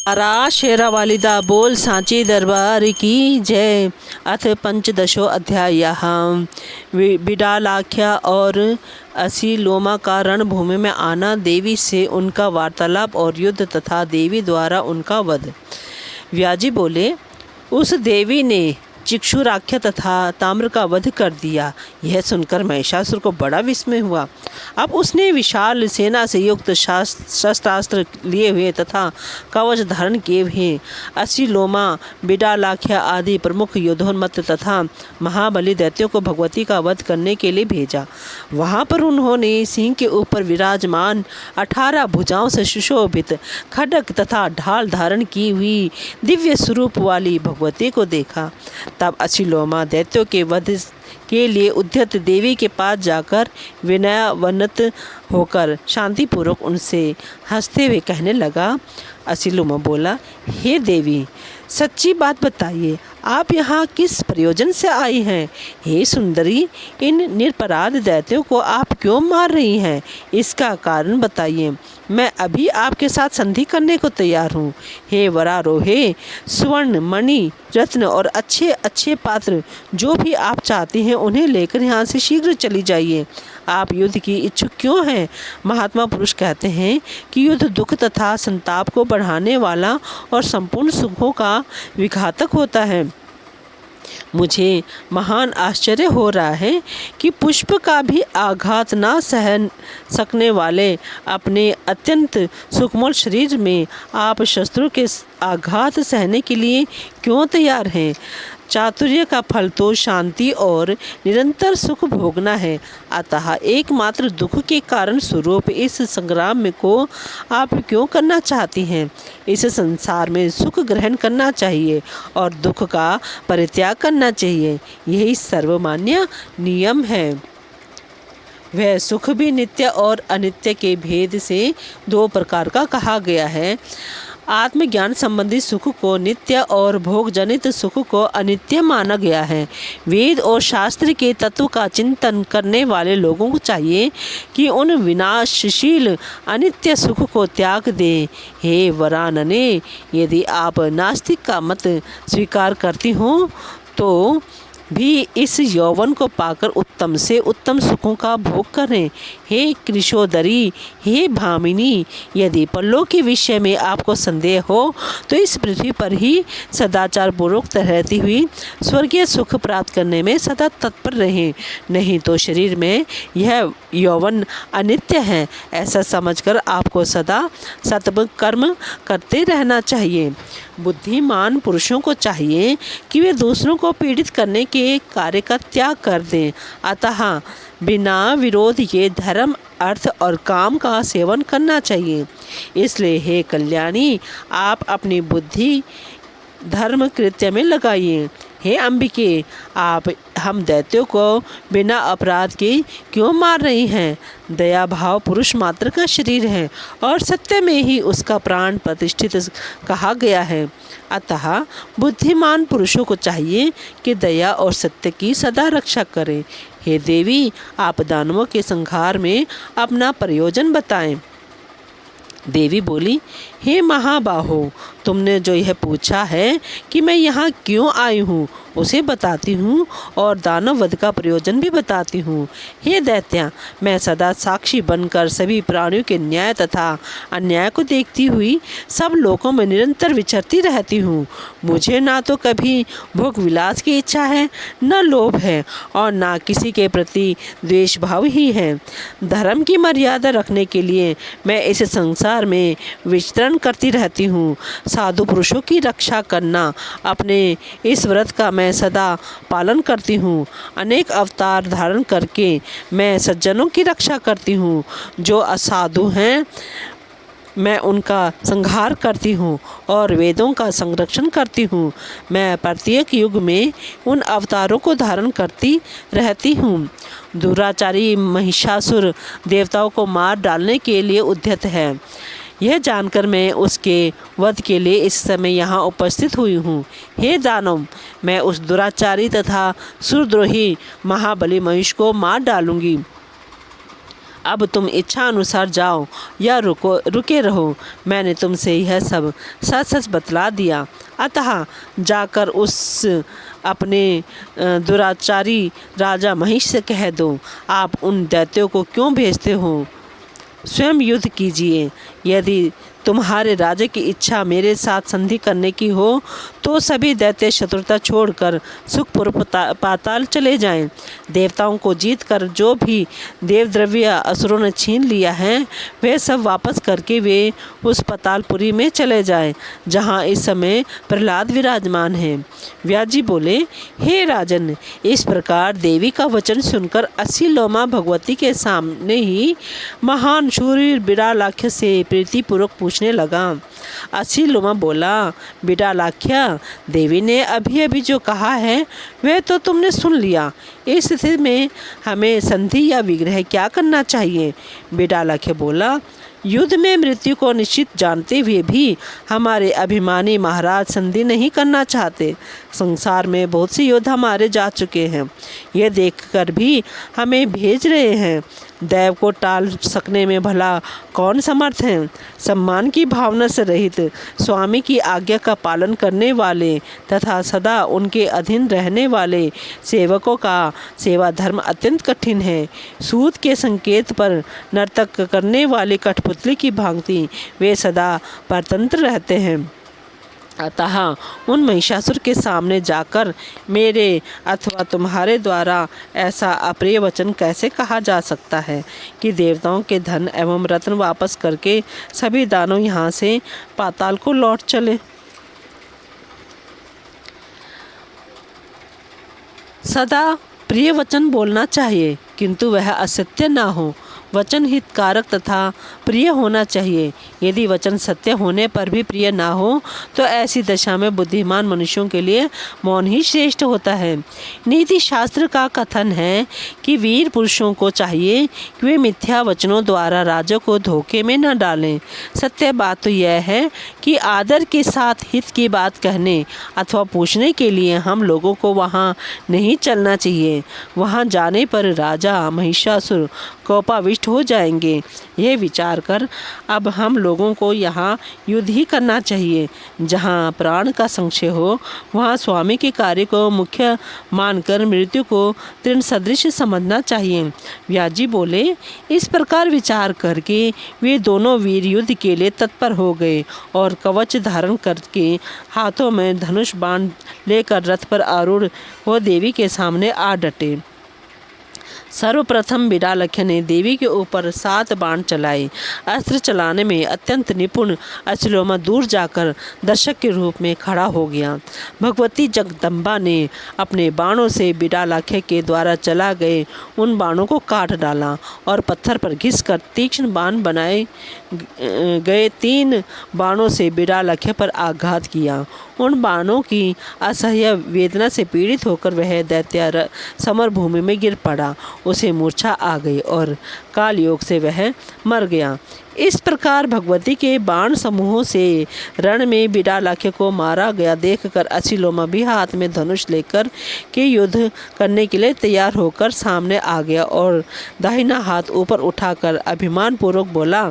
आरा शेरावाली दा बोल सांची दरबार की जय। अथ पंचदशो अध्याय। बिडालाख्या और असीलोमा का रणभूमि में आना, देवी से उनका वार्तालाप और युद्ध तथा देवी द्वारा उनका वध। व्याजी बोले, उस देवी ने चिक्षुराख्या तथा ताम्र का वध कर दिया। यह सुनकर महिषासुर को बड़ा विस्मय हुआ। अब उसने विशाल सेना से युक्त शस्त्रास्त्र लिए हुए तथा कवच धारण किए हुए असीलोमा, बिडालाख्या आदि प्रमुख योद्धोन्मत्त तथा महाबली दैत्यों को भगवती का वध करने के लिए भेजा। वहाँ पर उन्होंने सिंह के ऊपर विराजमान 18 भुजाओं से सुशोभित खड्ग तथा ढाल धारण की हुई दिव्य स्वरूप वाली भगवती को देखा। तब असीलोमा दैत्यों के वध के लिए उद्यत देवी के पास जाकर विनयान्वित होकर शांतिपूर्वक उनसे हंसते हुए कहने लगा। असीलोमा बोला, हे देवी, सच्ची बात बताइए, आप यहाँ किस प्रयोजन से आई हैं? हे सुंदरी, इन निरपराध दैत्यों को आप क्यों मार रही हैं? इसका कारण बताइए। मैं अभी आपके साथ संधि करने को तैयार हूँ। हे वरारोहे, स्वर्ण, मणि, रत्न और अच्छे अच्छे पात्र जो भी आप चाहते हैं उन्हें लेकर यहाँ से शीघ्र चली जाइए। आप युद्ध की इच्छुक क्यों हैं? महात्मा पुरुष कहते हैं कि युद्ध दुख तथा संताप को बढ़ाने वाला और संपूर्ण सुखों का विघातक होता है। मुझे महान आश्चर्य हो रहा है कि पुष्प का भी आघात ना सहन सकने वाले अपने अत्यंत सुकोमल शरीर में आप शस्त्रों के आघात सहने के लिए क्यों तैयार हैं? चातुर्य का फल तो शांति और निरंतर सुख भोगना है। अतः एकमात्र दुख के कारण स्वरूप इस संग्राम में को आप क्यों करना चाहती हैं? इस संसार में सुख ग्रहण करना चाहिए और दुख का परित्याग करना चाहिए। यही सर्वमान्य नियम है। वह सुख भी नित्य और अनित्य के भेद से दो प्रकार का कहा गया है। आत्मज्ञान संबंधी सुख को नित्य और भोग जनित सुख को अनित्य माना गया है। वेद और शास्त्र के तत्व का चिंतन करने वाले लोगों को चाहिए कि उन विनाशशील अनित्य सुख को त्याग दें। हे वरानने, यदि आप नास्तिक का मत स्वीकार करती हो तो भी इस यौवन को पाकर उत्तम से उत्तम सुखों का भोग करें। हे कृशोदरी, हे भामिनी, यदि पल्लों के विषय में आपको संदेह हो तो इस पृथ्वी पर ही सदाचार पूर्वक रहती हुई स्वर्गीय सुख प्राप्त करने में सदा तत्पर रहें। नहीं तो शरीर में यह यौवन अनित्य है ऐसा समझकर आपको सदा सत्कर्म करते रहना चाहिए। बुद्धिमान पुरुषों को चाहिए कि वे दूसरों को पीड़ित करने के कार्य का त्याग कर दें। अतः बिना विरोध ये धर्म, अर्थ और काम का सेवन करना चाहिए। इसलिए हे कल्याणी, आप अपनी बुद्धि धर्म कृत्य में लगाइए। हे अंबिके, आप हम दैत्यों को बिना अपराध के क्यों मार रही हैं? दया भाव पुरुष मात्र का शरीर है और सत्य में ही उसका प्राण प्रतिष्ठित कहा गया है। अतः बुद्धिमान पुरुषों को चाहिए कि दया और सत्य की सदा रक्षा करें। हे देवी, आप दानवों के संहार में अपना प्रयोजन बताएं। देवी बोली, हे महाबाहो, तुमने जो यह पूछा है कि मैं यहाँ क्यों आई हूँ उसे बताती हूँ और दानव वध का प्रयोजन भी बताती हूँ। हे दैत्या, मैं सदा साक्षी बनकर सभी प्राणियों के न्याय तथा अन्याय को देखती हुई सब लोकों में निरंतर विचरती रहती हूँ। मुझे ना तो कभी भोग विलास की इच्छा है, न लोभ है और ना किसी के प्रति द्वेष भाव ही है। धर्म की मर्यादा रखने के लिए मैं इस संसार में विचरण करती रहती हूँ। साधु पुरुषों की रक्षा करना, अपने इस व्रत का मैं सदा पालन करती हूँ। अनेक अवतार धारण करके मैं सज्जनों की रक्षा करती हूँ। जो असाधु हैं मैं उनका संहार करती हूँ और वेदों का संरक्षण करती हूँ। मैं प्रत्येक युग में उन अवतारों को धारण करती रहती हूँ। दुराचारी महिषासुर देवताओं को मार डालने के लिए उद्यत है। यह जानकर मैं उसके वध के लिए इस समय यहाँ उपस्थित हुई हूँ। हे दानव, मैं उस दुराचारी तथा सुरद्रोही महाबली महिष को मार डालूंगी। अब तुम इच्छा अनुसार जाओ या रुके रहो, मैंने तुमसे यह सब सच सच बतला दिया। अतः जाकर उस अपने दुराचारी राजा महिष से कह दो, आप उन दैत्यों को क्यों भेजते हो? स्वयं युद्ध कीजिए। यदि तुम्हारे राजा की इच्छा मेरे साथ संधि करने की हो तो सभी दैत्य शत्रुता छोड़कर सुखपूर्व पाताल चले जाएं। देवताओं को जीतकर जो भी देवद्रव्य असुरों ने छीन लिया है वे सब वापस करके वे उस पातालपुरी में चले जाएं जहां इस समय प्रहलाद विराजमान है। व्यास जी बोले, हे राजन, इस प्रकार देवी का वचन सुनकर असीलोमा भगवती के सामने ही महान शूरवीर बिडालाख्य से प्रीतिपूर्वक पूछने लगा। असीलोमा बोला, बिडालाख्य, देवी ने अभी अभी जो कहा है वह तो तुमने सुन लिया। इस स्थिति में हमें संधि या विग्रह क्या करना चाहिए? बिडालाख्य बोला, युद्ध में मृत्यु को निश्चित जानते हुए भी हमारे अभिमानी महाराज संधि नहीं करना चाहते। संसार में बहुत से योद्धा मारे जा चुके हैं, यह देखकर भी हमें भेज रहे हैं। दैव को टाल सकने में भला कौन समर्थ है? सम्मान की भावना से रहित, स्वामी की आज्ञा का पालन करने वाले तथा सदा उनके अधीन रहने वाले सेवकों का सेवा धर्म अत्यंत कठिन है। सूत के संकेत पर नर्तक करने वाली कठपुतली की भांति वे सदा परतंत्र रहते हैं। अतः उन महिषासुर के सामने जाकर मेरे अथवा तुम्हारे द्वारा ऐसा अप्रिय वचन कैसे कहा जा सकता है कि देवताओं के धन एवं रत्न वापस करके सभी दानव यहाँ से पाताल को लौट चले। सदा प्रिय वचन बोलना चाहिए, किंतु वह असत्य ना हो। वचन हितकारक तथा प्रिय होना चाहिए। यदि वचन सत्य होने पर भी प्रिय ना हो तो ऐसी दशा में बुद्धिमान मनुष्यों के लिए मौन ही श्रेष्ठ होता है। नीति शास्त्र का कथन है कि वीर पुरुषों को चाहिए कि वे मिथ्या वचनों द्वारा राजा को धोखे में न डालें। सत्य बात तो यह है कि आदर के साथ हित की बात कहने अथवा पूछने के लिए हम लोगों को वहाँ नहीं चलना चाहिए। वहाँ जाने पर राजा महिषासुर कोपाविष्ट हो जाएंगे। यह विचार कर अब हम लोगों को यहाँ युद्ध ही करना चाहिए। जहाँ प्राण का संशय हो वहाँ स्वामी के कार्य को मुख्य मानकर मृत्यु को तृण सदृश समझना चाहिए। व्यास जी बोले, इस प्रकार विचार करके वे दोनों वीर युद्ध के लिए तत्पर हो गए और कवच धारण करके हाथों में धनुष बाण लेकर रथ पर आरूढ़ वो देवी के सामने आ डटे। सर्वप्रथम बिडालख्य ने देवी के ऊपर 7 बाण चलाए। अस्त्र चलाने में अत्यंत निपुण असीलोमा दूर जाकर दर्शक के रूप में खड़ा हो गया। भगवती जगदम्बा ने अपने बाणों से बिडालख्य के द्वारा चला गए उन बाणों को काट डाला और पत्थर पर घिसकर तीक्ष्ण बाण बनाए गए 3 बाणों से बिडालख्य पर आघात किया। उन बाणों की असह्य वेदना से पीड़ित होकर वह दैत्य समर भूमि में गिर पड़ा। उसे मूर्छा आ गई और काल योग से वह मर गया। इस प्रकार भगवती के बाण समूहों से रण में बिडालख्य को मारा गया देखकर असीलोमा भी हाथ में धनुष लेकर के युद्ध करने के लिए तैयार होकर सामने आ गया और दाहिना हाथ ऊपर उठाकर अभिमान पूर्वक बोला,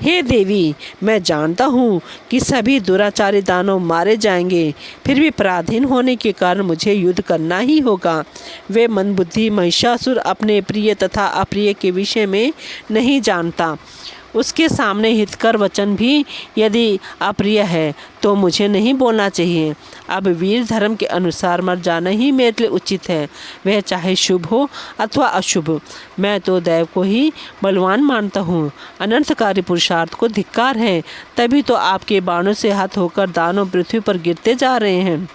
हे देवी, मैं जानता हूँ कि सभी दुराचारी दानव मारे जाएंगे, फिर भी पराधीन होने के कारण मुझे युद्ध करना ही होगा। वे मंदबुद्धि महिषासुर अपने प्रिय तथा अप्रिय के विषय में नहीं जानता। उसके सामने हितकर वचन भी यदि अप्रिय है तो मुझे नहीं बोलना चाहिए। अब वीर धर्म के अनुसार मर जाना ही मेरे लिए उचित है, वह चाहे शुभ हो अथवा अशुभ। मैं तो दैव को ही बलवान मानता हूँ। अनर्थकारी पुरुषार्थ को धिक्कार है, तभी तो आपके बाणों से हत होकर दानव पृथ्वी पर गिरते जा रहे हैं।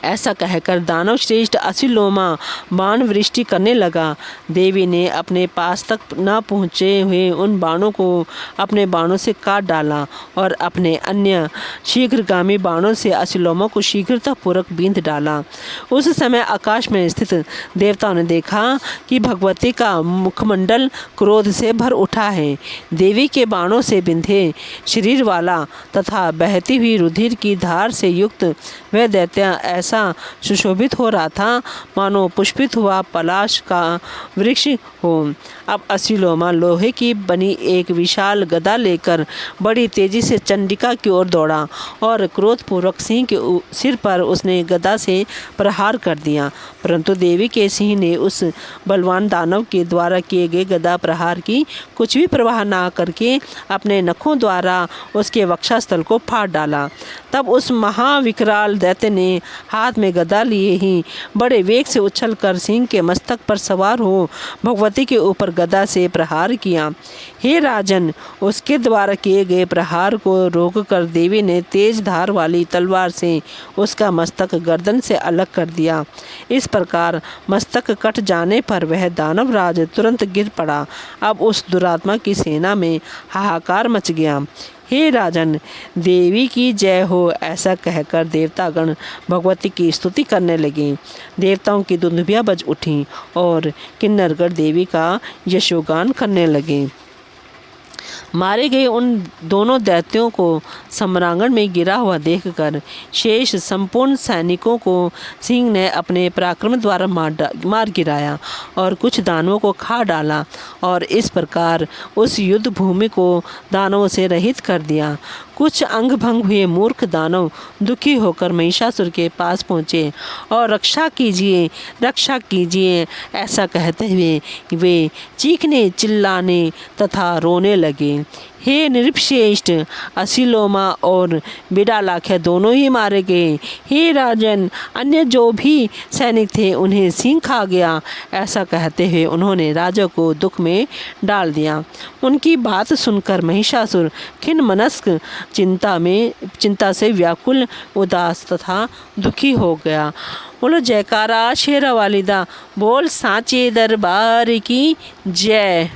ऐसा कहकर दानव श्रेष्ठ असीलोमा बाण वृष्टि करने लगा। देवी ने अपने पास तक न पहुँचे हुए उन बाणों को अपने बाणों से काट डाला और अपने अन्य शीघ्रगामी बाणों से असीलोमा को शीघ्रतापूर्वक बींध डाला। उस समय आकाश में स्थित देवताओं ने देखा कि भगवती का मुखमंडल क्रोध से भर उठा है। देवी के बाणों से बिंधे शरीर वाला तथा बहती हुई रुधिर की धार से युक्त वह दैत्य ऐसा सुशोभित हो रहा था मानो पुष्पित हुआ पलाश का वृक्ष हो। अब असीलोमा लोहे की बनी एक विशाल गदा लेकर बड़ी तेजी से चंडिका की ओर दौड़ा और क्रोधपूर्वक सिंह के सिर पर उसने गदा से प्रहार कर दिया। परंतु देवी के सिंह ने उस बलवान दानव के द्वारा किए गए गदा प्रहार की कुछ भी परवाह ना करके अपने नखों द्वारा उसके वक्षस्थल को फाड़ डाला। तब उस महाविकराल दैत्य ने हाथ में गदा लिए ही बड़े वेग से उछलकर सिंह के मस्तक पर सवार हो भगवती के ऊपर गदा से प्रहार किया। हे राजन, उसके द्वारा किए गए प्रहार को रोककर देवी ने तेज धार वाली तलवार से उसका मस्तक गर्दन से अलग कर दिया। इस प्रकार मस्तक कट जाने पर वह दानवराज तुरंत गिर पड़ा। अब उस दुरात्मा की सेना में हाहाकार मच गया। हे राजन, देवी की जय हो, ऐसा कहकर देवतागण भगवती की स्तुति करने लगे। देवताओं की दुंदुभियाँ बज उठीं और किन्नरगण देवी का यशोगान करने लगे। मारे गए उन दोनों दैत्यों को सम्रांगण में गिरा हुआ देखकर शेष संपूर्ण सैनिकों को सिंह ने अपने पराक्रम द्वारा मार गिराया और कुछ दानवों को खा डाला और इस प्रकार उस युद्ध भूमि को दानवों से रहित कर दिया। कुछ अंग भंग हुए मूर्ख दानव दुखी होकर महिषासुर के पास पहुँचे और रक्षा कीजिए ऐसा कहते हुए वे चीखने चिल्लाने तथा रोने लगे। हे निरपश्रेष्ठ, असीलोमा और बिडालाख्य दोनों ही मारे गए। हे राजन, अन्य जो भी सैनिक थे उन्हें सिंह खा गया। ऐसा कहते हुए उन्होंने राजा को दुख में डाल दिया। उनकी बात सुनकर महिषासुर खिन्नमनस्क चिंता से व्याकुल, उदास तथा दुखी हो गया। बोलो जयकारा शेरा वालिदा, बोल सांचे दरबार की जय।